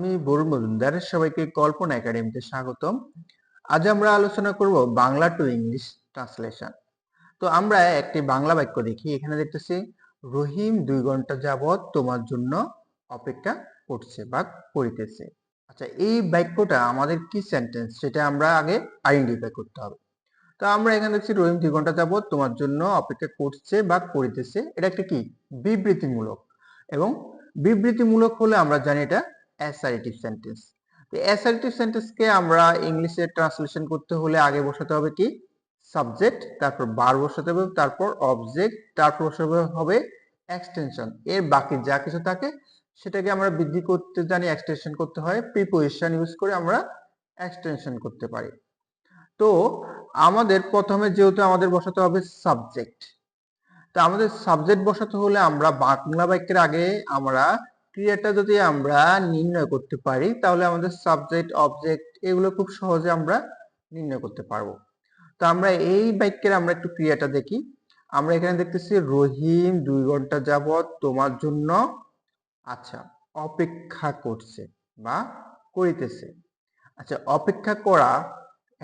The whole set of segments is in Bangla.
আমি বরুণ মজুমদার, সবাইকে কল্পনা একাডেমিতে স্বাগতম। আজ আমরা আলোচনা করব বাংলা টু ইংলিশ ট্রান্সলেশন। তো আমরা একটি বাংলা বাক্য দেখি। এখানে দেখতেছি রহিম 2 ঘন্টা যাবত তোমার জন্য অপেক্ষা করছে বা করিতেছে। আচ্ছা, এই বাক্যটা আমাদের কি সেন্টেন্স সেটা আমরা আগে আইডেন্টিফাই করতে হবে। তো আমরা এখানে দেখছি রহিম 2 ঘন্টা যাবত তোমার জন্য অপেক্ষা করছে বা করিতেছে। এটা একটা কি বিবৃতিমূলক, এবং বিবৃতিমূলক হলে আমরা জানি এটা অ্যাসার্টিভ সেন্টেন্স। তো অ্যাসার্টিভ সেন্টেন্সকে আমরা ইংলিশে ট্রান্সলেশন করতে হলে আগে বসাতে হবে কি সাবজেক্ট, তারপর ভার্ব বসাতে হবে, তারপর অবজেক্ট, তারপর বসাতে হবে এক্সটেনশন। এর বাকি যা কিছু থাকে সেটাকে আমরা বৃদ্ধি করতে জানি এক্সটেনশন করতে হয়। প্রিপোজিশন ইউজ করে আমরা এক্সটেনশন করতে পারি। তো আমাদের প্রথমে যেহেতু আমাদের বসাতে হবে সাবজেক্ট, তো আমাদের সাবজেক্ট বসাতে হলে আমরা বাংলা বাক্যের আগে আমরা ক্রিয়াটা যদি আমরা নির্ণয় করতে পারি তাহলে আমাদের সাবজেক্ট অবজেক্ট এগুলো খুব সহজে আমরা নির্ণয় করতে পারবো। তো আমরা এই বাক্যের আমরা একটু ক্রিয়াটা দেখি। আমরা এখানে দেখতেছি রহিম 2 ঘন্টা যাবত তোমার জন্য আচ্ছা অপেক্ষা করছে বা করিতেছে। আচ্ছা, অপেক্ষা করা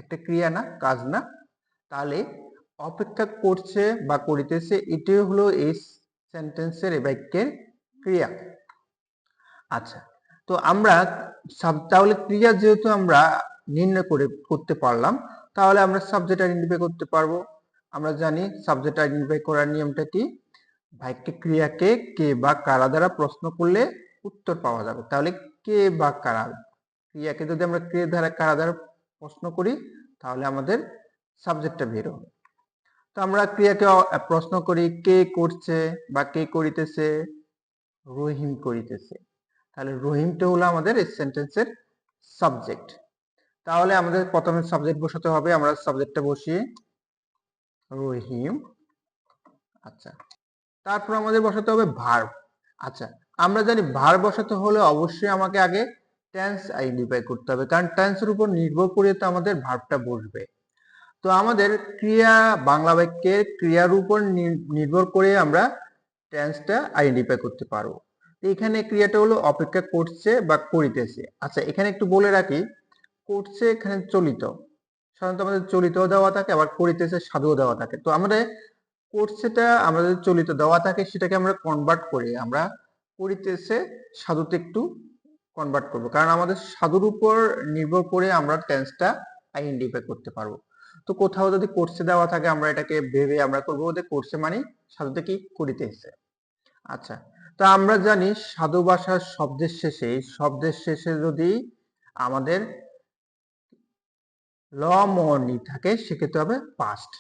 একটা ক্রিয়া না, কাজ না? তাহলে অপেক্ষা করছে বা করিতেছে এটাই হলো এই সেন্টেন্সের এই বাক্যের ক্রিয়া। আচ্ছা, তো আমরা তাহলে ক্রিয়া যেহেতু আমরা নির্ণয় করতে পারলাম, তাহলে আমরা সাবজেক্ট আইডেন্টিফাই করতে পারবো। আমরা জানি সাবজেক্ট আইডেন্টিফাই করার নিয়মটা কি, বাক্যে ক্রিয়াকে কে বা কারা দ্বারা প্রশ্ন করলে উত্তর পাওয়া যাবে। তাহলে কে বা কারা, ক্রিয়াকে যদি আমরা কে দ্বারা কারা দ্বারা প্রশ্ন করি তাহলে আমাদের সাবজেক্টটা বের হবে। তো আমরা ক্রিয়াকে প্রশ্ন করি কে করছে বা কে করিতেছে, রহিম করিতেছে। তাহলে রহিমটা হলো আমাদের এই সেন্টেন্সের সাবজেক্ট। তাহলে আমাদের প্রথমে সাবজেক্ট বসাতে হবে। আমরা সাবজেক্টটা বসিয়ে রহিম। আচ্ছা, তারপর আমাদের বসাতে হবে ভার্ব। আচ্ছা, আমরা জানি ভার্ব বসাতে হলে অবশ্যই আমাকে আগে টেন্স আইডেন্টিফাই করতে হবে, কারণ টেন্সের উপর নির্ভর করে তো আমাদের ভার্বটা বসবে। তো আমাদের ক্রিয়া বাংলা বাক্যের ক্রিয়ার উপর নির্ভর করে আমরা টেন্সটা আইডেন্টিফাই করতে পারবো। এখানে ক্রিয়াটা হলো অপেক্ষা করছে বা করিতেছে। আচ্ছা, এখানে একটু বলে রাখি, করছে এখানে চলিত, সাধারণত আমাদের চলিত দেওয়া থাকে, আবার করিতেছে সাধুও দেওয়া থাকে। তো আমাদের করছেটা আমাদের চলিত দেওয়া থাকে, সেটাকে আমরা কনভার্ট করে আমরা করিতেছে সাধুতে একটু কনভার্ট করব, কারণ আমাদের সাধুর উপর নির্ভর করে আমরা টেন্সটা আইডেন্টিফাই করতে পারবো। তো কোথাও যদি কোর্সে দেওয়া থাকে আমরা এটাকে ভেবে আমরা করবো যে কোর্সে মানে সাধুতে কি করিতেছে। আচ্ছা, তো আমরা জানি সাধু ভাষার শব্দের শেষে যদি আমাদের ল ম নি থাকে সেক্ষেত্রে হবে পাস্ট।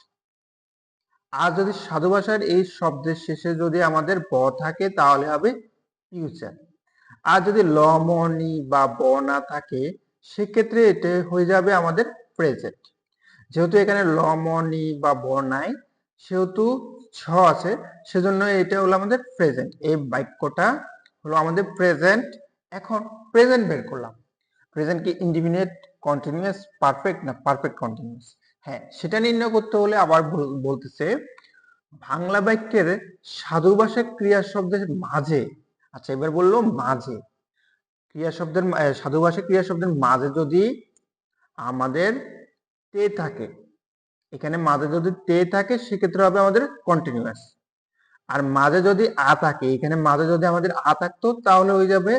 আর যদি সাধু ভাষার এই শব্দের শেষে যদি আমাদের ব থাকে তাহলে হবে ফিউচার। আর যদি ল ম নি বা ব না থাকে সেক্ষেত্রে এটা হয়ে যাবে আমাদের প্রেজেন্ট। যেহেতু এখানে ল ম নি বা ব নাই, সেহেতু ছ আছে, সেজন্য এটা হলো আমাদের প্রেজেন্ট। এই বাক্যটা হলো আমাদের প্রেজেন্ট। এখন প্রেজেন্ট বের করলাম, প্রেজেন্ট কি ইনডিফিনিট কন্টিনিউয়াস পারফেক্ট না পারফেক্ট কন্টিনিউয়াস? হ্যাঁ, সেটা নির্ণয় করতে হলে আবার বলতেছে বাংলা বাক্যের সাধু ভাষার ক্রিয়া শব্দের মাঝে, আচ্ছা এবার বললো মাঝে, ক্রিয়া শব্দের সাধু ভাষার ক্রিয়া শব্দের মাঝে যদি আমাদের তে থাকে, এখানে মাঝে যদি তে থাকে সেক্ষেত্রে হবে আমাদের কন্টিনিউয়াস। আর মাঝে যদি আ থাকে, এখানে মাঝে যদি আমাদের আ থাকতো তাহলে হয়ে যাবে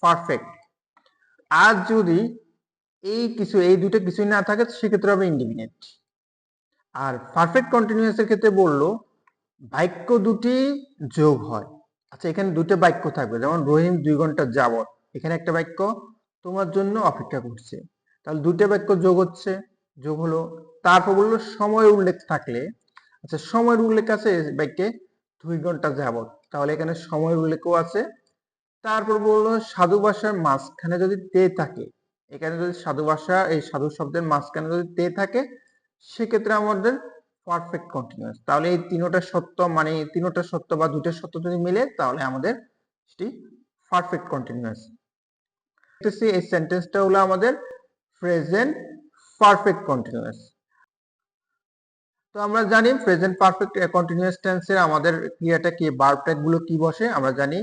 পারফেক্ট। আর যদি এই দুটো কিছুই না থাকে সেক্ষেত্রে হবে ইনডিফিনিট। আর পারফেক্ট কন্টিনিউয়াস এর ক্ষেত্রে বললো বাক্য দুটি যোগ হয়। আচ্ছা, এখানে দুটো বাক্য থাকবে, যেমন রহিম 2 ঘন্টা যাবত, এখানে একটা বাক্য তোমার জন্য অপেক্ষা করছে, তাহলে দুটো বাক্য যোগ হচ্ছে, যোগ হলো। তারপর বললো সময়ের উল্লেখ থাকলে, আচ্ছা সময়ের উল্লেখ আছে বাক্যে 2 ঘন্টা যাবত, তাহলে এখানে সময়ের উল্লেখও আছে। তারপর বললো সাধু ভাষার মাঝখানে যদি তে থাকে, এখানে যদি সাধু ভাষা এই সাধু শব্দের মাঝখানে যদি তে থাকে সেক্ষেত্রে আমাদের পারফেক্ট কন্টিনিউয়াস। তাহলে এই তিনটা সত্য, মানে তিনটা সত্য বা দুটো সত্য যদি মিলে তাহলে আমাদের সেটি পারফেক্ট কন্টিনিউয়াস। এই সেন্টেন্সটা হলো আমাদের প্রেজেন্ট পারফেক্ট কন্টিনিউয়াস। তো আমরা জানি প্রেজেন্ট পারফেক্ট কন্টিনিউয়াস টেন্সের আমাদের ক্রিয়াটা কি, ভার্ব গুলো কি বসে আমরা জানি।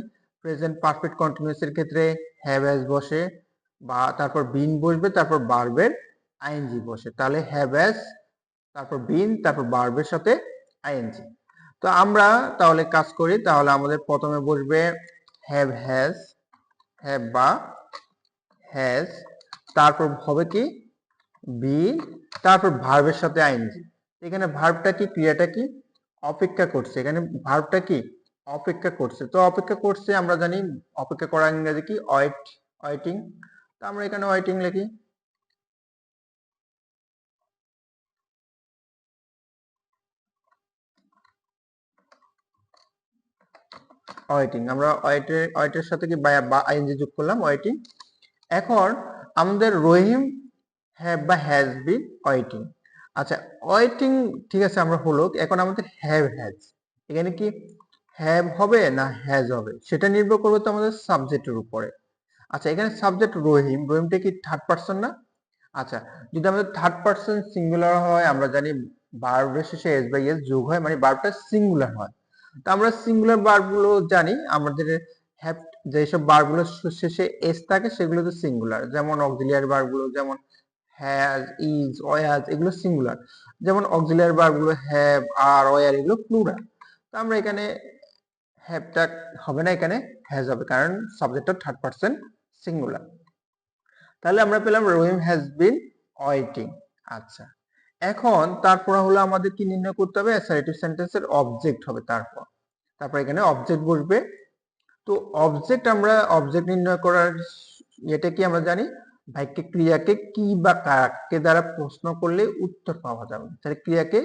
প্রেজেন্ট পারফেক্ট কন্টিনিউয়াস এর ক্ষেত্রে হ্যাভ হ্যাজ বসে, বা তারপর বিন বসবে, তারপর ভার্বের আইএনজি বসে, তাহলে হ্যাভ হ্যাজ, তারপর বিন, তারপর ভার্বের সাথে আইএনজি। তো আমরা তাহলে কাজ করি, তাহলে আমাদের প্রথমে বসবে হ্যাভ হ্যাজ, হ্যাভ বা হ্যাজ, তারপর হবে কি বিন, তারপর ভার্বের সাথে আইএনজি। এখানে ভার্বটা কি, ক্রিয়াটা কি, অপেক্ষা করছে। এখানে ভার্বটা কি, অপেক্ষা করছে। তো অপেক্ষা করছে আমরা জানি অপেক্ষা করার ইংরেজি কি, ওয়েট, ওয়েটিং। তো আমরা এখানে ওয়েটিং লিখি। ওয়েটিং, আমরা ওয়েটের সাথে কি বা আইএনজি যোগ করলাম, ওয়েটিং। এখন আমাদের রহিম হ্যাভ বা হ্যাজ বিন ওয়েটিং। আচ্ছা, ওয়েটিং ঠিক আছে আমরা হলো, এখন আমাদের হ্যাভ হ্যাজ, এখানে কি হ্যাভ হবে না হ্যাজ হবে সেটা নির্ভর করবে তো আমাদের সাবজেক্টের উপরে। আচ্ছা, এখানে সাবজেক্ট রহিম, রহিমটা কি থার্ড পারসন না? আচ্ছা, যদি আমাদের থার্ড পারসন সিঙ্গুলার হয়, আমরা জানি ভার্বের শেষে এস বাই এস যোগ হয়, মানে ভার্বটা সিঙ্গুলার হয়। তো আমরা সিঙ্গুলার ভার্বগুলো জানি, আমাদের হ্যাভ যেসব ভার্বগুলো শেষে এস থাকে সেগুলো তো সিঙ্গুলার, যেমন অক্সিলিয়ারি ভার্বগুলো, যেমন হ্যাজ, ইজ, ওয়াজ, এগুলো সিঙ্গুলার। যেমন অক্সিলিয়ারি ভার্বগুলো হ্যাভ, আর, ওয়ার, এগুলো প্লুরাল। তো আমরা এখানে হ্যাভটা হবে না, এখানে হ্যাজ হবে, কারণ সাবজেক্টটা থার্ড পারসন সিঙ্গুলার। তাহলে আমরা পেলাম রহিম হ্যাজ বিন ওয়েটিং। আচ্ছা, এখন তারপর হলো আমাদের কি নির্ণয় করতে হবে, অ্যাসার্টিভ সেন্টেন্সের অবজেক্ট হবে। তারপর এখানে অবজেক্ট বসবে। তো অবজেক্ট, আমরা অবজেক্ট নির্ণয় করার এটা কি আমরা জানি, বাক্যে ক্রিয়াকে কি বা কাকে দ্বারা প্রশ্ন করলে উত্তর পাওয়া যাবে। তাহলে ক্রিয়াকে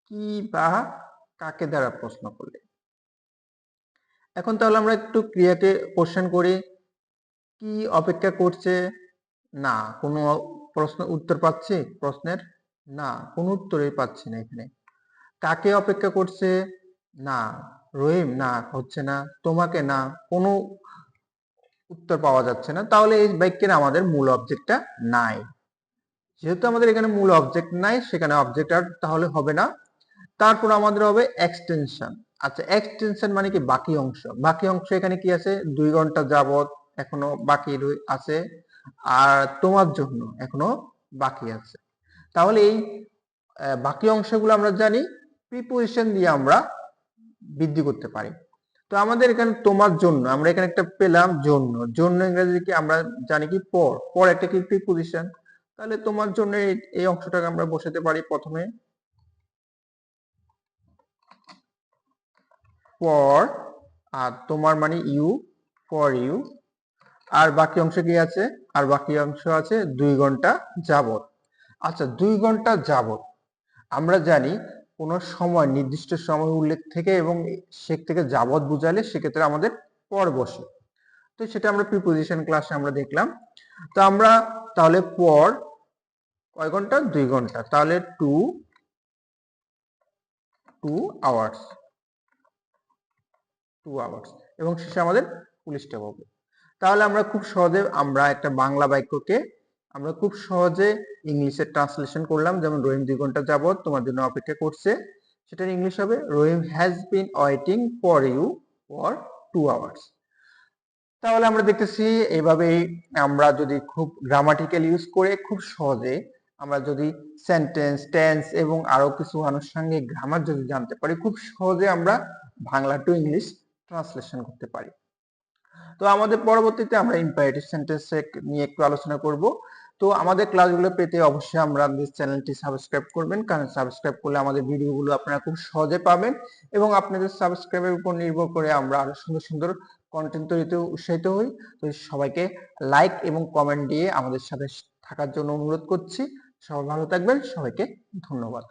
কি বা কাকে দ্বারা প্রশ্ন করলে। এখন তাহলে আমরা একটু ক্রিয়াকে কোশ্চেন করি, কি অপেক্ষা করছে, না কোনো প্রশ্ন উত্তর পাচ্ছি প্রশ্নের, না কোনো উত্তরই পাচ্ছি না এখানে। কাকে অপেক্ষা করছে, না। রহিম, না হচ্ছে না। তোমাকে, না কোনো উত্তর পাওয়া যাচ্ছে না। তাহলে এই বাক্যের আমাদের মূল অবজেক্টটা নাই। যেহেতু আমাদের এখানে মূল অবজেক্ট নাই, সেখানে অবজেক্ট আর তাহলে হবে না। তারপর আমাদের হবে এক্সটেনশন। আচ্ছা, এক্সটেনশন মানে কি, বাকি অংশ। বাকি অংশ এখানে কি আছে, 2 ঘন্টা যাবত এখনো বাকি আছে, আর তোমার জন্য এখনো বাকি আছে। তাহলে এই বাকি অংশগুলো আমরা জানি প্রিপোজিশন দিয়ে আমরা বৃদ্ধি করতে পারি। তো আমাদের এখানে তোমার জন্য, আমরা এখানে একটা পেলাম জন্য, জন্য ইংরেজি কি আমরা জানি কি পর, পর একটা কি প্রিপোজিশন। তাহলে তোমার জন্য এই অংশটাকে আমরা বসাতে পারি প্রথমে ফর, আর তোমার মানে ইউ, ফর ইউ। আর বাকি অংশ কি আছে, আর বাকি অংশ আছে 2 ঘন্টা যাবত। আচ্ছা, 2 ঘন্টা যাবত আমরা জানি কোন সময়, নির্দিষ্ট সময় উল্লেখ থেকে এবং সে থেকে যাবত বুঝালে সেক্ষেত্রে আমাদের পর বসে। তো সেটা আমরা প্রিপোজিশন ক্লাসে আমরা দেখলাম। তো আমরা তাহলে পর কয় ঘন্টা, 2 ঘন্টা, তাহলে 2 আওয়ার্স, 2 আওয়ার্স, এবং শেষে আমাদের ফুল স্টপ হবে। তাহলে আমরা খুব সহজে আমরা একটা বাংলা বাক্যকে আমরা খুব সহজে ইংলিশে ট্রান্সলেশন করলাম। যেমন রহিম 2 ঘন্টা যাবত তোমার জন্য অপেক্ষা করছে, সেটার ইংলিশ হবে Rahim has been waiting for you for 2 hours. তাহলে আমরা দেখতেছি এইভাবেই আমরা যদি খুব গ্রামাটিক্যাল ইউজ করে খুব সহজে আমরা যদি সেন্টেন্স, টেন্স এবং আরো কিছু আনুষঙ্গিক গ্রামার যদি জানতে পারি, খুব সহজে আমরা বাংলা টু ইংলিশ ট্রান্সলেশন করতে পারি। তো আমাদের পরবর্তীতে আমরা ইম্পারেটিভ সেন্টেন্স নিয়ে একটু আলোচনা করব। তো আমাদের ক্লাসগুলো পেতে অবশ্যই আমাদের চ্যানেলটি সাবস্ক্রাইব করবেন, কারণ সাবস্ক্রাইব করলে আমাদের ভিডিওগুলো আপনারা খুব সহজে পাবেন, এবং আপনাদের সাবস্ক্রাইবের উপর নির্ভর করে আমরা আরো সুন্দর সুন্দর কন্টেন্ট তৈরিতে উৎসাহিত হই। তো সবাইকে লাইক এবং কমেন্ট দিয়ে আমাদের সাথে থাকার জন্য অনুরোধ করছি। সবাই ভালো থাকবেন, সবাইকে ধন্যবাদ।